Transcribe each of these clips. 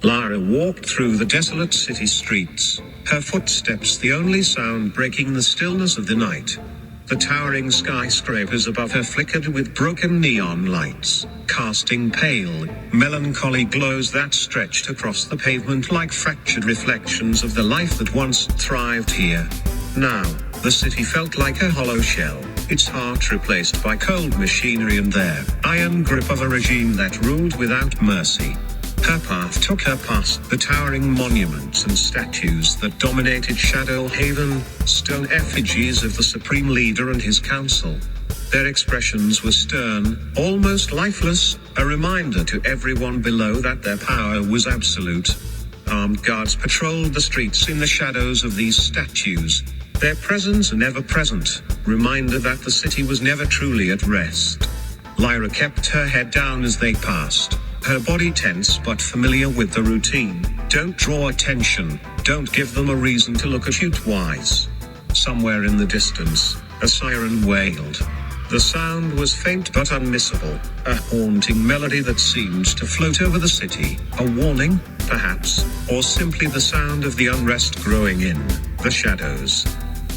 Lyra walked through the desolate city streets, her footsteps the only sound breaking the stillness of the night. The towering skyscrapers above her flickered with broken neon lights, casting pale, melancholy glows that stretched across the pavement like fractured reflections of the life that once thrived here. Now, the city felt like a hollow shell, its heart replaced by cold machinery and the iron grip of a regime that ruled without mercy. Her path took her past the towering monuments and statues that dominated Shadowhaven, stone effigies of the supreme leader and his council. Their expressions were stern, almost lifeless, a reminder to everyone below that their power was absolute. Armed guards patrolled the streets in the shadows of these statues, their presence an ever-present reminder that the city was never truly at rest. Lyra kept her head down as they passed, her body tense but familiar with the routine. Don't draw attention, don't give them a reason to look at you twice. Somewhere in the distance, a siren wailed. The sound was faint but unmissable, a haunting melody that seemed to float over the city, a warning, perhaps, or simply the sound of the unrest growing in the shadows.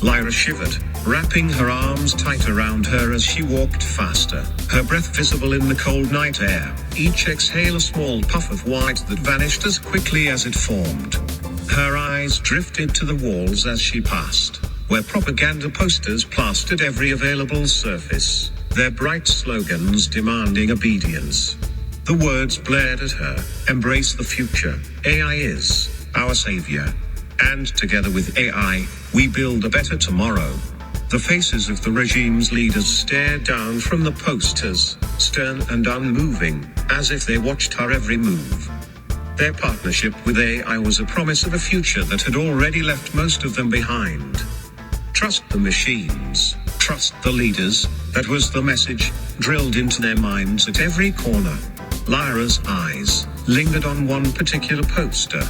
Lyra shivered, wrapping her arms tight around her as she walked faster, her breath visible in the cold night air, each exhale a small puff of white that vanished as quickly as it formed. Her eyes drifted to the walls as she passed, where propaganda posters plastered every available surface, their bright slogans demanding obedience. The words blared at her, "Embrace the future, AI is our savior. And together with AI, we build a better tomorrow." The faces of the regime's leaders stared down from the posters, stern and unmoving, as if they watched her every move. Their partnership with AI was a promise of a future that had already left most of them behind. Trust the machines, trust the leaders, that was the message, drilled into their minds at every corner. Lyra's eyes lingered on one particular poster.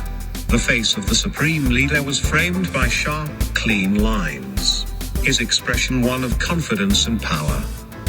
The face of the supreme leader was framed by sharp, clean lines, his expression one of confidence and power.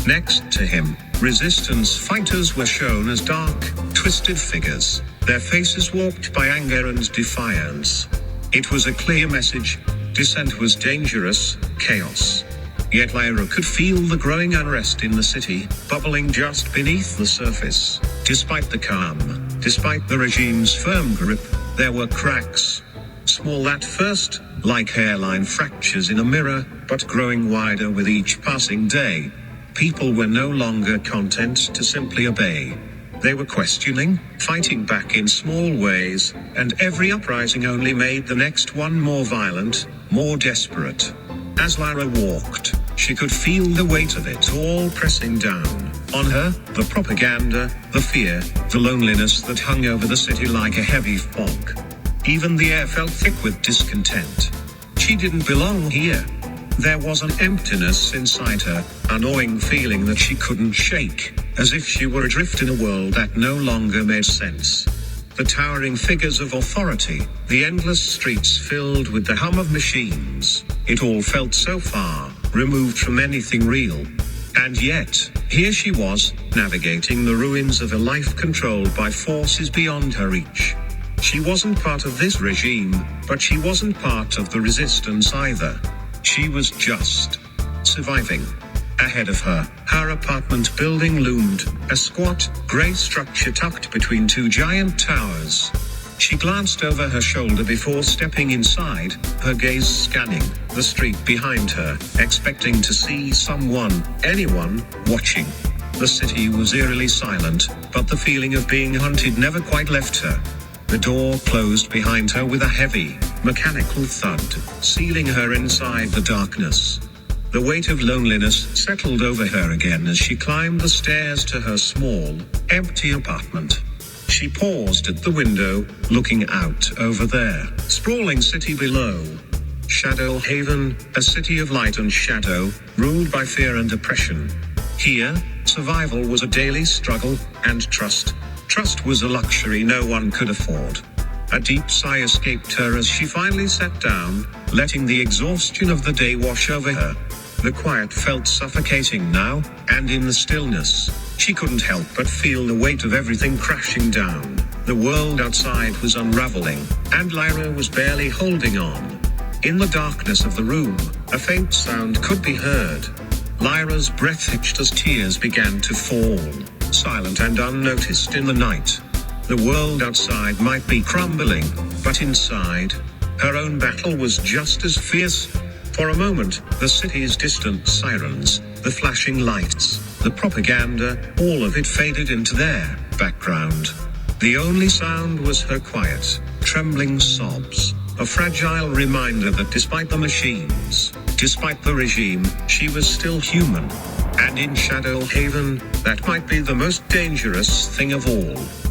Next to him, resistance fighters were shown as dark, twisted figures, their faces warped by anger and defiance. It was a clear message: dissent was dangerous, chaos. Yet Lyra could feel the growing unrest in the city, bubbling just beneath the surface. Despite the calm, despite the regime's firm grip, there were cracks. Small at first, like hairline fractures in a mirror, but growing wider with each passing day. People were no longer content to simply obey. They were questioning, fighting back in small ways, and every uprising only made the next one more violent, more desperate. As Lyra walked, she could feel the weight of it all pressing down on her, the propaganda, the fear, the loneliness that hung over the city like a heavy fog. Even the air felt thick with discontent. She didn't belong here. There was an emptiness inside her, a gnawing feeling that she couldn't shake, as if she were adrift in a world that no longer made sense. The towering figures of authority, the endless streets filled with the hum of machines, it all felt so far removed from anything real. And yet, here she was, navigating the ruins of a life controlled by forces beyond her reach. She wasn't part of this regime, but she wasn't part of the resistance either. She was just surviving. Ahead of her, her apartment building loomed, a squat, grey structure tucked between two giant towers. She glanced over her shoulder before stepping inside, her gaze scanning the street behind her, expecting to see someone, anyone, watching. The city was eerily silent, but the feeling of being hunted never quite left her. The door closed behind her with a heavy, mechanical thud, sealing her inside the darkness. The weight of loneliness settled over her again as she climbed the stairs to her small, empty apartment. She paused at the window, looking out over their sprawling city below. Shadowhaven, a city of light and shadow, ruled by fear and oppression. Here, survival was a daily struggle, and trust was a luxury no one could afford. A deep sigh escaped her as she finally sat down, letting the exhaustion of the day wash over her. The quiet felt suffocating now, and in the stillness, she couldn't help but feel the weight of everything crashing down. The world outside was unraveling, and Lyra was barely holding on. In the darkness of the room, a faint sound could be heard. Lyra's breath hitched as tears began to fall, silent and unnoticed in the night. The world outside might be crumbling, but inside, her own battle was just as fierce. For a moment, the city's distant sirens, the flashing lights, the propaganda, all of it faded into their background. The only sound was her quiet, trembling sobs, a fragile reminder that despite the machines, despite the regime, she was still human. And in Shadowhaven, that might be the most dangerous thing of all.